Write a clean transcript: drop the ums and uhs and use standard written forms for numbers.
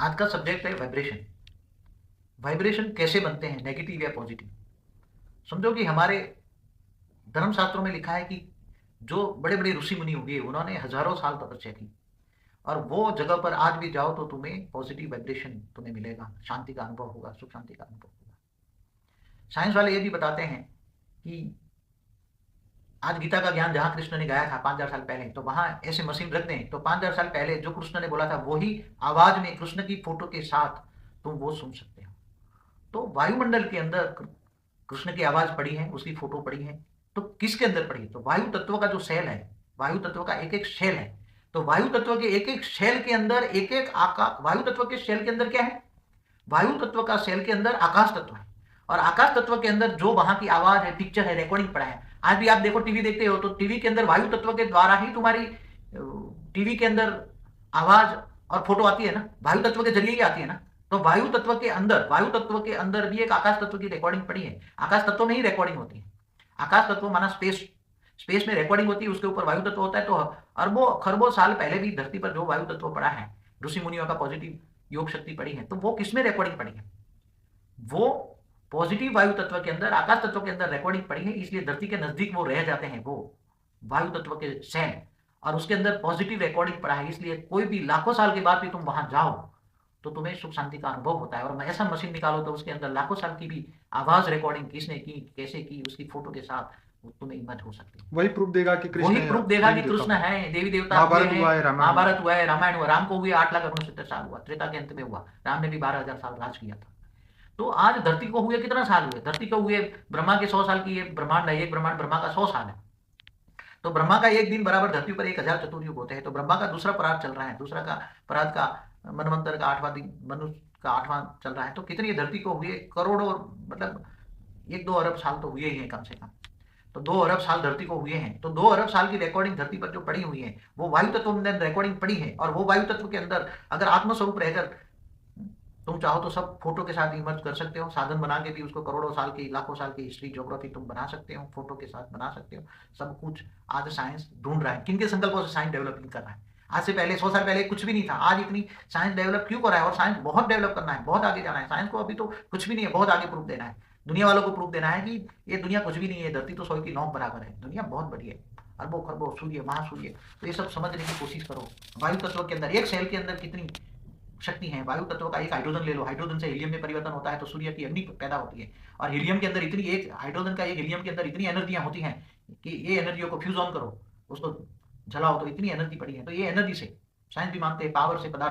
आज का सब्जेक्ट है वाइब्रेशन। वाइब्रेशन कैसे बनते हैं, नेगेटिव या पॉजिटिव। समझो कि हमारे धर्मशास्त्रों में लिखा है कि जो बड़े बड़े ऋषि मुनि हुए उन्होंने हजारों साल तपस्या की, और वो जगह पर आज भी जाओ तो तुम्हें पॉजिटिव वाइब्रेशन तुम्हें मिलेगा, शांति का अनुभव होगा, सुख शांति का अनुभव होगा। साइंस वाले ये भी बताते हैं कि आज गीता का ज्ञान जहां कृष्ण ने गाया था 5000 साल पहले, तो वहां ऐसे मशीन रख दें तो 5000 साल पहले जो कृष्ण ने बोला था वही आवाज में कृष्ण की फोटो के साथ तुम वो सुन सकते हो। तो वायुमंडल के अंदर कृष्ण की आवाज पड़ी है, उसकी फोटो पड़ी है। तो किसके अंदर पड़ी है? तो वायु तत्व का जो सेल है, वायु तत्व का एक एक शेल है। तो वायु तत्व के एक एक शेल के अंदर एक एक आकाश, वायु तत्व के शेल के अंदर क्या है? वायु तत्व का सेल के अंदर आकाश तत्व है। और आकाश तत्व के अंदर जो वहां की आवाज है, पिक्चर है, रिकॉर्डिंग पड़ा है। आज भी आप देखो, टीवी देखते हो तो टीवी के अंदर वायु तत्व के द्वारा ही तुम्हारी टीवी के अंदर आवाज और फोटो आती है ना, वायु तत्व के जरिए ही आती है ना। तो वायु तत्व के अंदर, वायु तत्व के अंदर भी एक आकाश तत्व की रिकॉर्डिंग पड़ी है। आकाश तत्व में ही रिकॉर्डिंग होती है। आकाश तत्व माना स्पेस, स्पेस में रिकॉर्डिंग होती है, उसके ऊपर वायु तत्व होता है। तो अरबों खरबों साल पहले भी धरती पर जो वायु तत्व पड़ा है, ऋषि मुनियों का पॉजिटिव योग शक्ति पड़ी है, तो वो किसमें रिकॉर्डिंग पड़ी है? वो पॉजिटिव वायु तत्व के अंदर, आकाश तत्व के अंदर रिकॉर्डिंग पड़ी है। इसलिए धरती के नजदीक वो रह जाते हैं, वो वायु तत्व के सेल, और उसके अंदर पॉजिटिव रिकॉर्डिंग पड़ा है। इसलिए कोई भी लाखों साल के बाद भी तुम वहां जाओ तो तुम्हें सुख शांति का अनुभव होता है। और ऐसा मशीन निकालो तो उसके अंदर लाखों साल की भी आवाज रिकॉर्डिंग, किसने की, कैसे की, उसकी फोटो के साथ वो तुम्हें इमेज हो सकती है। वही प्रूफ देगा कि कृष्ण वही है, प्रूफ देगा देवी कि देवता कृष्ण हुए, है, देवी देवता हुए महाभारत हैं। हुआ है, रामायण हुआ। महाभारत हुआ है, रामायण हुआ। राम को हुए 8,69,000 साल हुआ, त्रेता के अंत में हुआ। राम ने भी 12,000 साल राज किया था। तो आज धरती को हुए कितना साल हुए? धरती को हुए ब्रह्मा के 100 साल की, ये ब्रह्मांड है, एक ब्रह्मांड ब्रह्मा का 100 साल है। तो ब्रह्मा का एक दिन बराबर धरती पर 1000 चतुर्युग होते हैं। तो ब्रह्मा का दूसरा पराग चल रहा है, दूसरा का पराग का मनवंतर का 8वां दिन, मनुष्य का 8वां चल रहा है। तो कितनी धरती को हुए? करोड़ों, मतलब 1-2 अरब साल तो हुए ही हैं कम से कम। तो 2 अरब साल धरती को हुए हैं। तो 2 अरब साल की रिकॉर्डिंग धरती पर जो पड़ी हुई है, वो वायु तत्व में रिकॉर्डिंग पड़ी है। और वो वायु तत्व के अंदर अगर आत्मस्वरूप रहकर तुम चाहो तो सब फोटो के साथ इमर्ज कर सकते हो। साधन बना के भी उसको करोड़ों साल की, लाखों साल की हिस्ट्री, ज्योग्राफी तुम बना सकते हो, फोटो के साथ बना सकते हो। सब कुछ आज साइंस ढूंढ रहा है। किनके संकल्पों से साइंस डेवलपिंग कर रहा है? आज से पहले 100 साल पहले कुछ भी नहीं था। आज इतनी साइंस डेवलप क्यों कर रहा है? और साइंस बहुत डेवलप करना है, बहुत आगे जाना है। साइंस को अभी तो कुछ भी नहीं है, बहुत आगे प्रूफ देना है। दुनिया वालों को प्रूफ देना है कि ये दुनिया कुछ भी नहीं है, धरती तो 100 की 9 बराबर है, दुनिया बहुत बड़ी है, अरबों खरबों सूर्य, महासूर्य। तो ये सब समझने की कोशिश करो। वायु तत्व के अंदर, एक सेल के अंदर कितनी शक्ति है। वायु तत्व का एक हाइड्रोजन ले लो, हाइड्रोजन से हीलियम में परिवर्तन होता है तो सूर्य की अग्नि पैदा होती है। और हीलियम के अंदर इतनी, एक हाइड्रोजन का एक हीलियम के अंदर इतनी एनर्जियां होती हैं कि ये एनर्जियों को फ्यूज ऑन करो, उसको जलाओ तो इतनी एनर्जी पड़ी है। तो ये एनर्जी से साइंस भी मानते हैं, पावर से पदार्थ